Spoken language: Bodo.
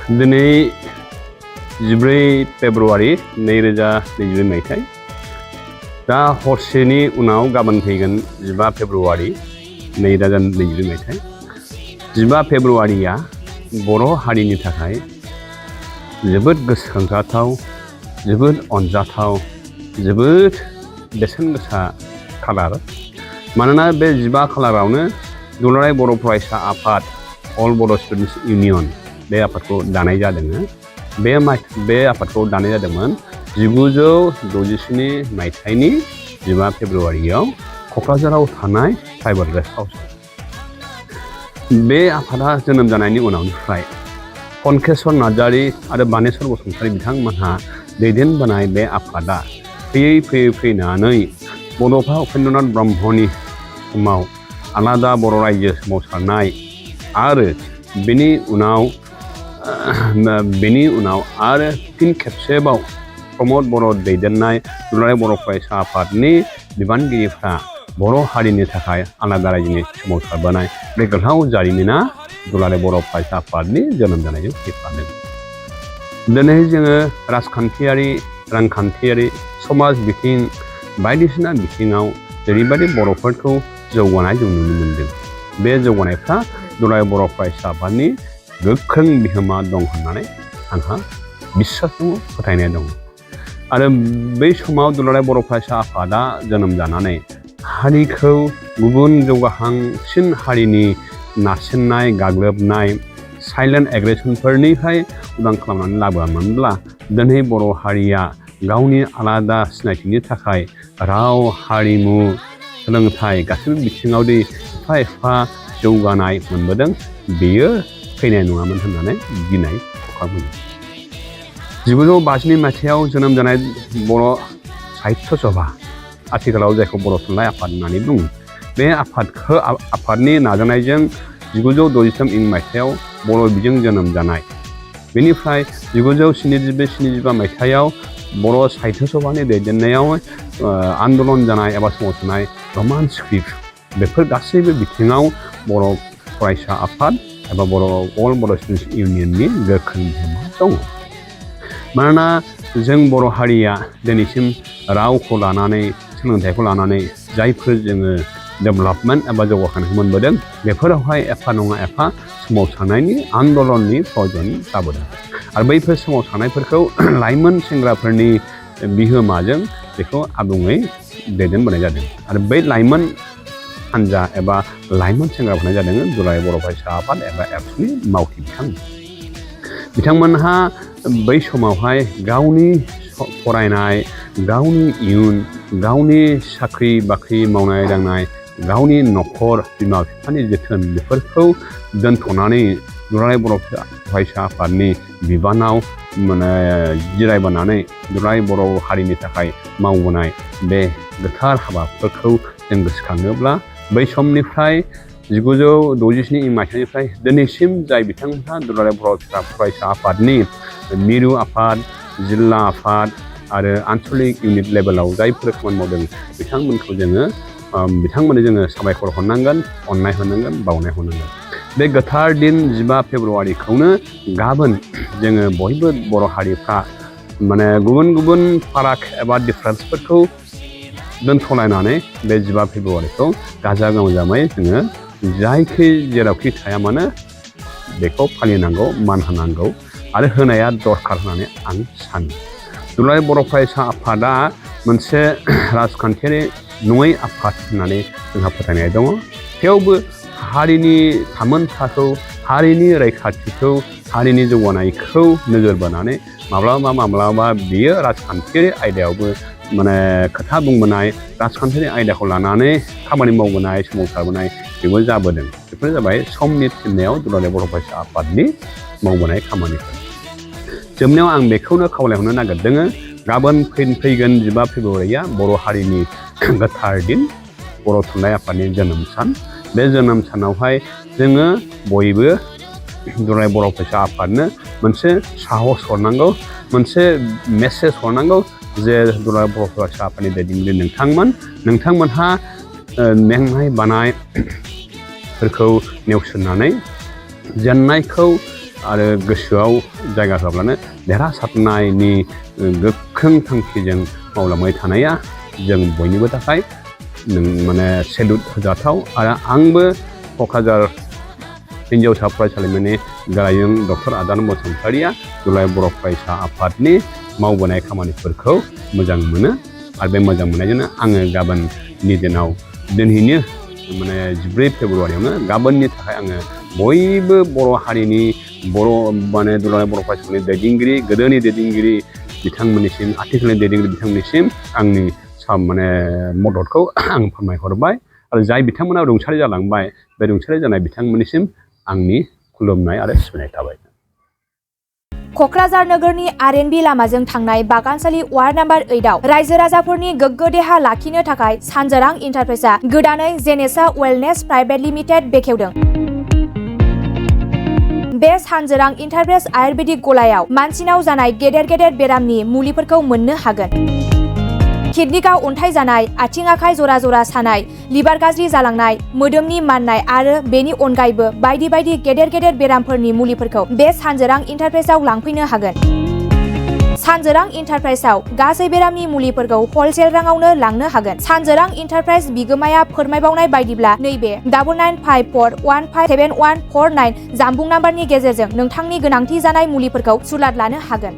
दिनै 14 फेब्रुवारि 2022 मायथाइ दा हरसेनि उनाव गाबोन फैगोन 15 फेब्रुवारि 2022 मायथाइ 15 फेब्रुवारिया बर' हारिनि थाखाय जोबोद गोसोखांजाथाव, जोबोद अनजाथाव, जोबोद बेसेन गोसा खालार। मानोना बे 15 खालारावनो दुलाराय बर' फरायसा आफाद अल बर' स्टुडेन्ट्स इउनियन बे आफादखौ दानाय जादों। बे आफादखौ दानाय जादोंमोन 1967 मायथाइनि 15 फेब्रुवारियाव क'क्राझाराव थानाय ट्राइबेल गेस्ट हाउस। बे आफादा जोनोम जानायनि उनावनिफ्राय कनकेश्वर नार्जारी आरो बानेश्वर बसुमतारी बिथांमोनहा दैदेनबोनाय बे आफादा फैयै फैनानै बड'फा उपेन्द्रनाथ ब्रह्मनि समाव आलादा बर' रायजो सोमावसारनाय आरो बेनि उनाव आरो फिन खेबसेबाव प्रमद बर' दैदेननाय दुलाराय बर' फरायसा आफादनि बिबानगिरिफ्रा बर' हारिनि थाखाय आलादा रायजोनि सोमावसारबोनाय बे गोलाव जारिमिना दुलाराय बर' फरायसा आफादनि जोनोम जानायजों फैफादों। दिनै जोङो राजखान्थियारि, रांखान्थियारि, समाज बिथिं बायदिसिना बिथिङाव जेरैबायदि बर'फोरखौ जौगानाय जों नुनो मोनदों। बे जौगानायफ्रा दुलाराय बर' फरायसा आफादनि गोख्रों बिहोमा दं होननानै आंहा बिस्सास दङ, फोथायनाय दङ। आरो बै समाव दुलाराय बर' फरायसा आफादा जोनोम जानानै हारिखौ गुबुन जौगाहांसिन हारिनि नारसिननाय, गाग्लोबनाय, साइलेन्ट एग्रेसनफोरनिफ्राय उदां खालामनानै लाबोआमोनब्ला दिनै बर' हारिया गावनि आलादा सिनायथिनि थाखाय राव, हारिमु, सोलोंथाइ गासैबो बिथिङाव दि एफा जौगानाय मोनबोदों बेयो फैनाय नङामोन होननानै गिनाय हरखाबोयो। 1952 मायथाइयाव जोनोम जानाय बर' साहित्य सभा, आथिखालाव जायखौ बर' थुनलाइ आफाद होननानै बुङो, बे आफादनि नाजानायजों 1963 मायथाइयाव बर' बिजों जोनोम जानाय। बेनिफ्राय 1972-75 मायथाइयाव बर' साहित्य सभानि दैदेननायाव आन्दलन जानाय एबा सोमावसारनाय रमान स्क्रिप्ट, बेफोर गासैबो बिथिङाव बर' फरायसा आफाद एबा अल बर' स्टुडेन्ट्स इउनियननि गोख्रों बिहोमा दङ। मानोना जों बर' हारिया दिनैसिम रावखौ लानानै, सोलोंथाइखौ लानानै जायफोर जोङो डेभेलपमेन्ट एबा जौगाखांनायखौ मोनबोदों बेफोरावहाय एफा नङा एफा सोमावसारनायनि आन्दलननि प्रयजन जाबोदों। आरो बैफोर सोमावसारनायफोरखौ लाइमोन सेंग्राफोरनि बिहोमाजों बेखौ आबुङै दैदेनबोनाय जादों। आरो बै लाइमोन हान्जा एबा लाइमोन सेंग्राफोरना जादों दुलाराय बर' फरायसा आफाद एबा एबसुनि मावथि बिथांमोनहा बै समावहाय गावनि फरायनाय, गावनि इयुन, गावनि साख्रि बाख्रि मावनाय दांनाय, गावनि न'खर, बिमा बिफानि जोथोन बेफोरखौ दोनथ'नानै दुलाराय बर' फरायसा आफादनि बिबानाव जिरायबोनानै दुलाराय बर' हारिनि थाखाय मावबोनाय बे गोथार हाबाफोरखौ जों गोसोखाङोब्ला बै समनिफ्राय 1967 मायथाइनिफ्राय दिनैसिम जाय बिथांमोनहा दुलाराय बर' फरायसा आफादनि मिरु आफाद, जिल्ला आफाद आरो आन्सलिक इउनिट लेभेलाव जायफोर खामानि मावदों बिथांमोननो जोङो साबायखर हरनांगोन, अननाय होनांगोन, बावनाय हरनांगोन। बे गोथार दिन 15 फेब्रुवारिखौनो गाबोन जोङो बयबो बर' हारिफ्रा गुबुन फाराग एबा डिफारेन्सफोरखौ दोनथ'लायनानै बे 15 फेब्रुवारिखौ गाजा गोमजायै जोङो जेरावखि थाया मानो बेखौ फालिनांगौ, मान होनांगौ आरो होनाया दरखार होननानै आं सानो। दुलाराय बर' फरायसा आफादा मोनसे राजखान्थियारि नङै आफाद होननानै जोंहा फोथायनाय दङ। थेवबो हारिनि थामोनथाखौ, हारिनि रैखाथिखौ, हारिनि जौगानायखौ नोजोर बोनानै माब्लाबा बियो राजखान्थियारि आयदायावबो खोथा बुंबोनाय, राजखान्थियारि आयदाखौ लानानै खामानि मावबोनाय, सोमावसारबोनाय बेबो जाबोदों। बेफोर जाबाय समनि थिननायाव दुलाराय बर' फरायसा आफादनि मावबोनाय खामानिफोर। जोबनायाव आं बेखौनो खावलायहरनो नागिरदों, गाबोन फैगोन 15 फेब्रुवारिया बर' हारिनि गोथार दिन, बर' थुनलाइ आफादनि जोनोम सान। बे जोनोम सानावहाय जोङो बयबो दुलाराय बर' फरायसा आफादनो मोनसे साहस हरनांगौ, मोनसे मेसेज हरनांगौ जे दुलाराय बर' फरायसा आफादनि दैदेनगिरि नोंथांमोनहा मेंनाय बानायफोरखौ नेवसिनानै जेननायखौ आरो गोसोआव जायगा होब्लानो देरहासारनायनि गोख्रों थांखिजों मावलांबाय थानाया जों बयनिबो थाखाय माने सेलुट होजाथाव आरो आंबो क'क्राझार हिन्जावसा फरायसालिमानि गाहायजों डक्टर आदान बसुमतारिया दुलाराय बर' फरायसा आफादनि मावबोनाय खामानिफोरखौ मोजां मोनो आरो बे मोजां मोननायजोंनो आङो गाबोननि दिनाव दिनैनो माने 14 फेब्रुवारियावनो गाबोननि थाखाय आङो बयबो बर' हारिनि माने दुलाराय बर' फरायसालिनि दैदेनगिरि गोदोनि दैदेनगिरि बिथांमोननिसिम आथिखालनि दैदेनगिरि बिथांमोननिसिम आंनि माने मददखौ आं फोरमायहरबाय आरो जाय बिथांमोना रुंसारि जालांबाय बे रुंसारि जानाय बिथांमोननिसिम आंनि खुलुमनाय आरो सिबिनाय थाबाय। क'क्राझार नोगोरनि आर.एन.बी लामाजों थांनाय बागानसालि वार्ड नाम्बार 8 आव रायजो राजाफोरनि गोग्गो देहा लाखिनो थाखाय सानजोरां इन्टारप्राइजआ गोदानै जेनेसा वेलनेस प्राइभेट लिमिटेड बेखेवदों। बे सानजोरां इन्टारप्राइज आयुर्वेदिक गलायाव मानसिनाव जानाय गेदेर गेदेर बेरामनि मुलिफोरखौ मोननो हागोन। किडनिकआव अन्थाइ जानाय, आथिं आखाइ जरा जरा सानाय, लिभार गाज्रि जालांनाय, मोदोमनि माननाय आरो बेनि अनगायैबो बायदि बायदि गेदेर गेदेर बेरामफोरनि मुलिफोरखौ बे सानजोरां इन्टारप्राइजआव लांफैनो हागोन। सानजोरां इन्टारप्राइजआव गासै बेरामनि मुलिफोरखौ हलसेल राङावनो लांनो हागोन। सानजोरां इन्टारप्राइज बिगोमाया फोरमायबावनाय बायदिब्ला नैबे 9954157149 जानबुं नाम्बारनि गेजेरजों नोंथांनि गोनांथि जानाय मुलिफोरखौ सुलाद लानो हागोन।